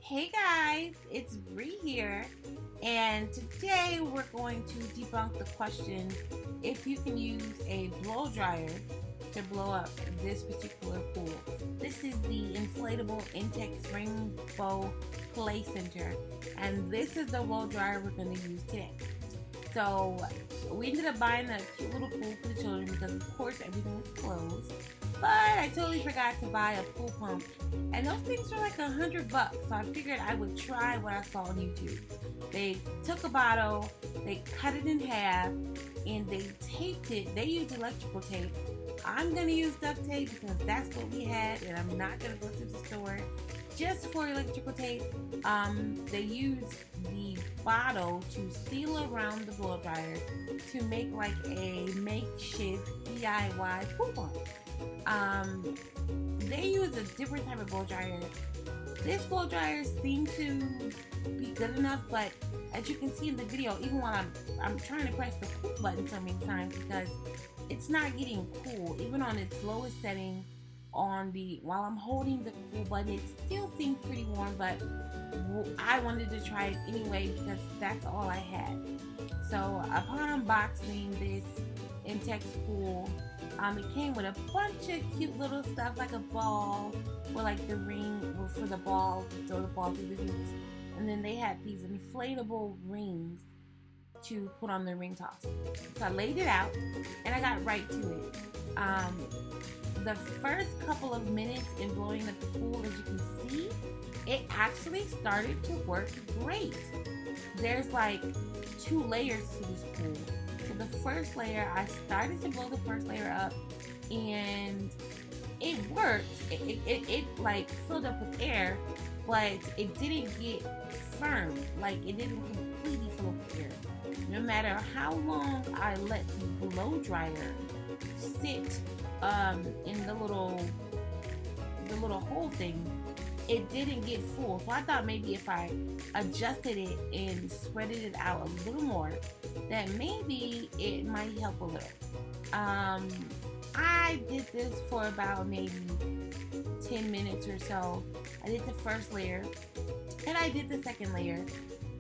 Hey guys, it's Bree here, and today we're going to debunk the question if you can use a blow dryer to blow up this particular pool. This is the Inflatable Intex Rainbow Play Center, and this is the blow dryer we're going to use today. So we ended up buying a cute little pool for the children because of course everything is closed. But I totally forgot to buy a pool pump. And those things are like $100. So I figured I would try what I saw on YouTube. They took a bottle, they cut it in half, and they taped it. They used electrical tape. I'm gonna use duct tape because that's what we had, and I'm not gonna go to the store just for electrical tape. They used the bottle to seal around the blow dryer to make like a makeshift DIY pool pump. They used a different type of blow dryer. This blow dryer seemed to be good enough, but as you can see in the video, even while I'm trying to press the cool button so many times because it's not getting cool, even on its lowest setting. While I'm holding the cool button, it still seems pretty warm, but I wanted to try it anyway because that's all I had. So upon unboxing this Intex pool, it came with a bunch of cute little stuff like a ball for like the ring or for the ball, throw the ball through the hoops. And then they had these inflatable rings to put on the ring toss. So I laid it out and I got right to it. The first couple of minutes in blowing up the pool, as you can see, it actually started to work great. There's like 2 layers to this pool. So the first layer, I started to blow the first layer up and it worked. It like filled up with air, but it didn't get firm. Like it didn't completely fill up with air. No matter how long I let the blow dryer sit in the little hole thing, it didn't get full. So I thought maybe if I adjusted it and spreaded it out a little more, that maybe it might help a little. I did this for about maybe 10 minutes or so. I did the first layer and I did the second layer,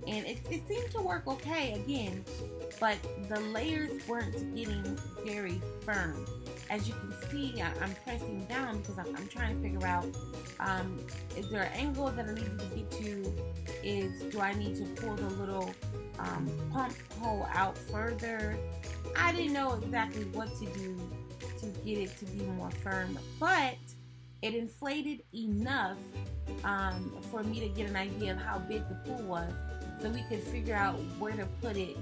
and it seemed to work okay again, but the layers weren't getting very firm. As you can see, I'm pressing down because I'm trying to figure out, is there an angle that I need to get to? Do I need to pull the little pump hole out further? I didn't know exactly what to do to get it to be more firm, but it inflated enough for me to get an idea of how big the pool was, so we could figure out where to put it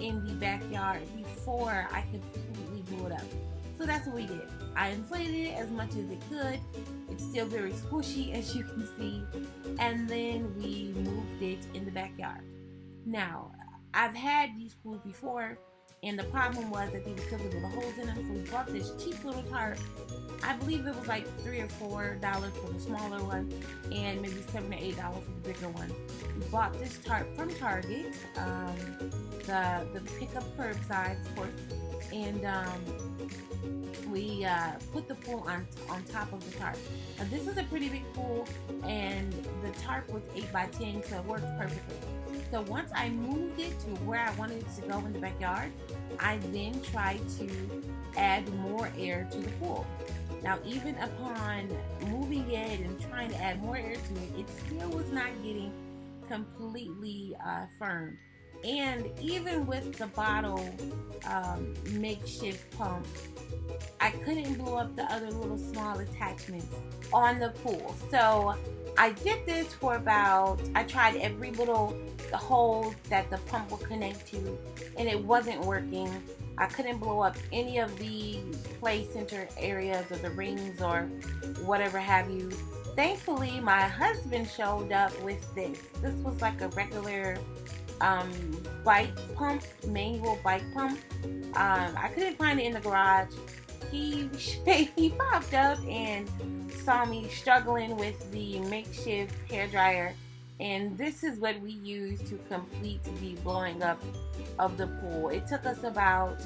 in the backyard before I could completely blow it up. So that's what we did. I inflated it as much as it could. It's still very squishy, as you can see. And then we moved it in the backyard. Now, I've had these pools before, and the problem was that they were filled with little holes in them. So we bought this cheap little tarp. I believe it was like $3 or $4 for the smaller one, and maybe $7 or $8 for the bigger one. We bought this tarp from Target, the pickup curbside, of course, and we put the pool on top of the tarp. Now this is a pretty big pool, and the tarp was 8 by 10, so it worked perfectly. So once I moved it to where I wanted it to go in the backyard, I then tried to add more air to the pool. Now even upon moving it and trying to add more air to it, it still was not getting completely firm. And even with the bottle makeshift pump, I couldn't blow up the other little small attachments on the pool. So I did this for I tried every little hole that the pump would connect to, and it wasn't working. I couldn't blow up any of the play center areas or the rings or whatever have you. Thankfully, my husband showed up with this. This was like a regular bike pump, manual bike pump. I couldn't find it in the garage. He popped up and saw me struggling with the makeshift hairdryer, and this is what we used to complete the blowing up of the pool. It took us about,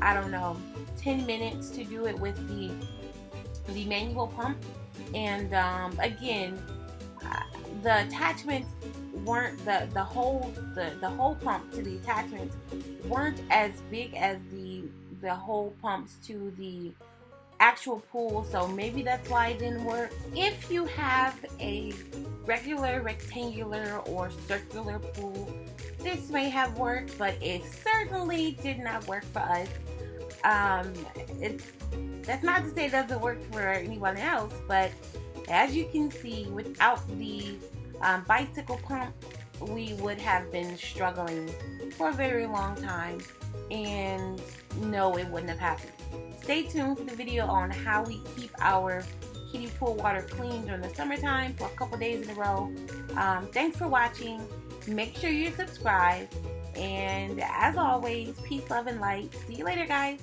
I don't know, 10 minutes to do it with the manual pump. And again, the attachments weren't the whole pump to the attachments weren't as big as the whole pumps to the actual pool, so maybe that's why it didn't work. If you have a regular rectangular or circular pool, this may have worked, but it certainly did not work for us. That's not to say it doesn't work for anyone else, but as you can see, without the bicycle pump, we would have been struggling for a very long time, and no, it wouldn't have happened. Stay tuned for the video on how we keep our kiddie pool water clean during the summertime for a couple days in a row. Thanks for watching. Make sure you subscribe. And as always, peace, love, and light. See you later, guys.